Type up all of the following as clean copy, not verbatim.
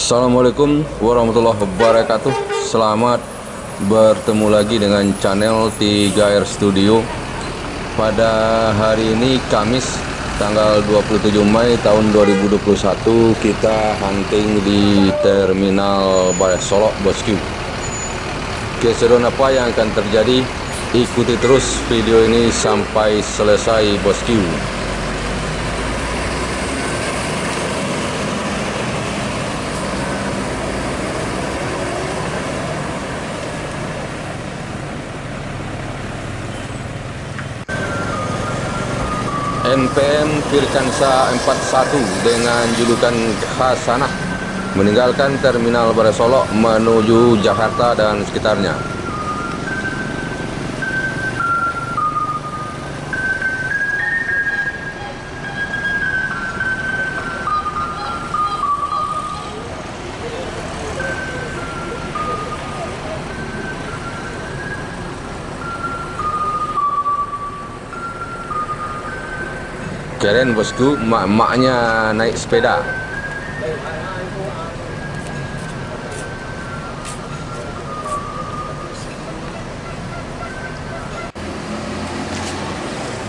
Assalamualaikum warahmatullahi wabarakatuh. Selamat bertemu lagi dengan channel 3R Studio. Pada hari ini Kamis tanggal 27 Mei tahun 2021, kita hunting di Terminal Bares Solok, Bosku. Keseruan apa yang akan terjadi? Ikuti terus video ini sampai selesai, Bosku. NPM Firkansa 41 dengan julukan Hasanah meninggalkan Terminal Bares Solok menuju Jakarta dan sekitarnya. Keren bosku, mak-maknya naik sepeda.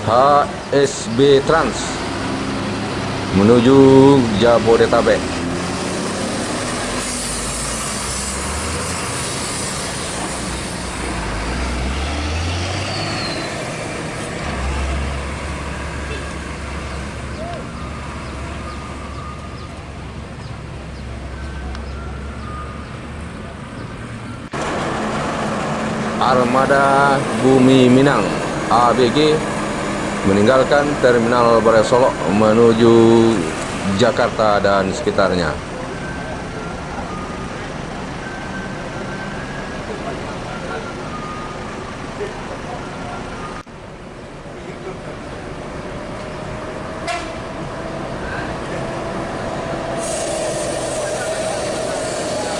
HSB Trans menuju Jabodetabek. Armada Bumi Minang ABG meninggalkan Terminal Bares Solok menuju Jakarta dan sekitarnya.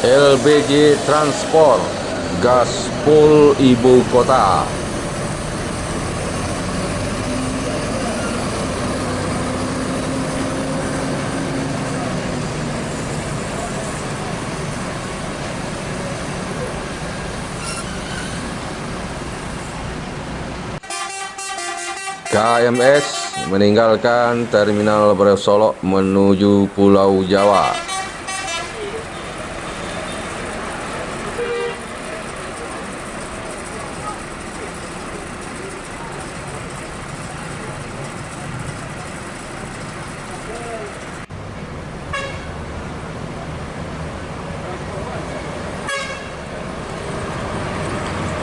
LBJ Transport Gaspol Ibu Kota. KMS meninggalkan Terminal Bares Solok menuju Pulau Jawa.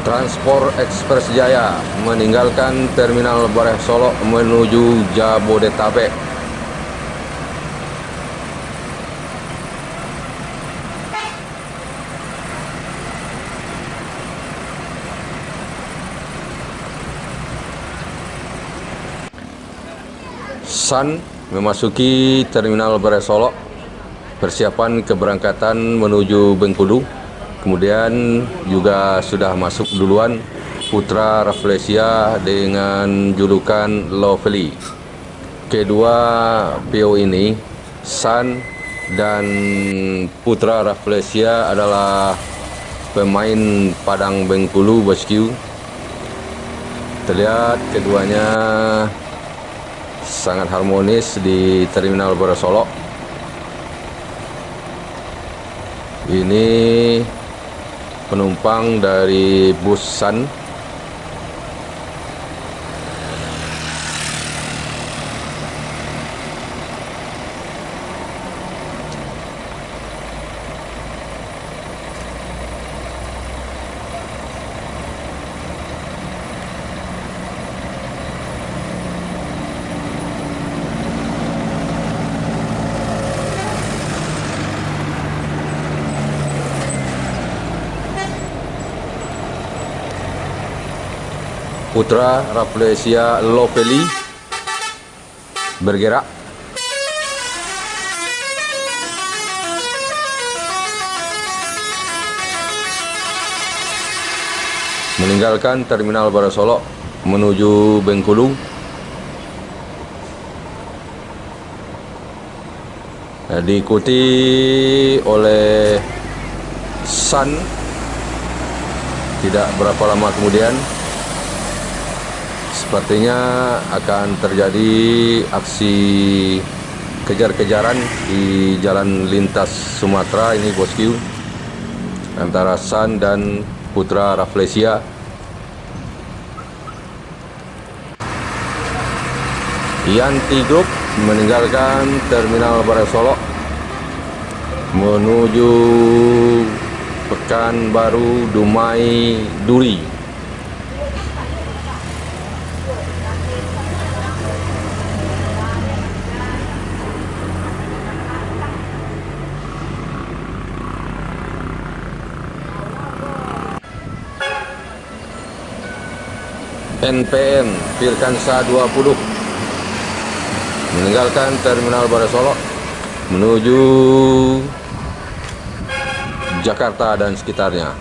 Transport Express Jaya meninggalkan Terminal Bares Solok menuju Jabodetabek. Sun memasuki Terminal Bares Solok, persiapan keberangkatan menuju Bengkulu. Kemudian juga sudah masuk duluan Putra Rafflesia dengan julukan Lovely. Kedua PO ini, Sun dan Putra Rafflesia, adalah pemain Padang Bengkulu, bosku. Terlihat keduanya sangat harmonis di Terminal Bares Solok. Ini penumpang dari bus Sun. Putra Rafflesia Lovely bergerak. Meninggalkan Terminal Bares Solok menuju Bengkulu. diikuti oleh Sun. Tidak berapa lama kemudian sepertinya akan terjadi aksi kejar-kejaran di jalan lintas Sumatera ini, bosku, antara Sun dan Putra Rafflesia. Yanti Group meninggalkan Terminal Barai Solok menuju Pekanbaru Dumai Duri. NPM Firkansa 20 meninggalkan Terminal Barai Solok menuju Jakarta dan sekitarnya.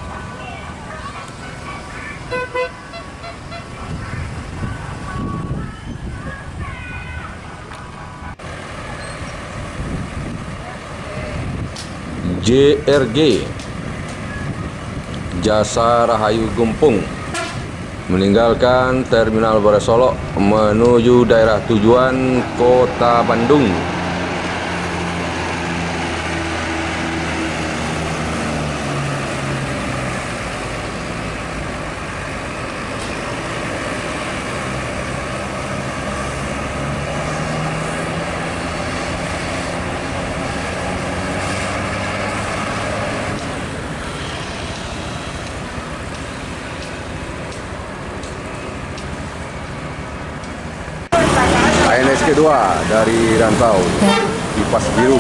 JRG Jasa Rahayu Gumpung meninggalkan Terminal Barai Solok menuju daerah tujuan Kota Bandung. ANS kedua dari Rantau Kipas Biru.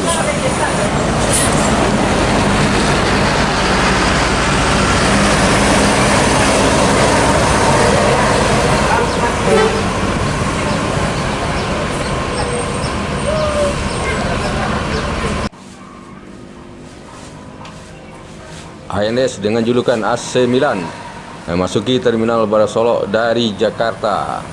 ANS dengan julukan AC Milan memasuki Terminal Barai Solok dari Jakarta.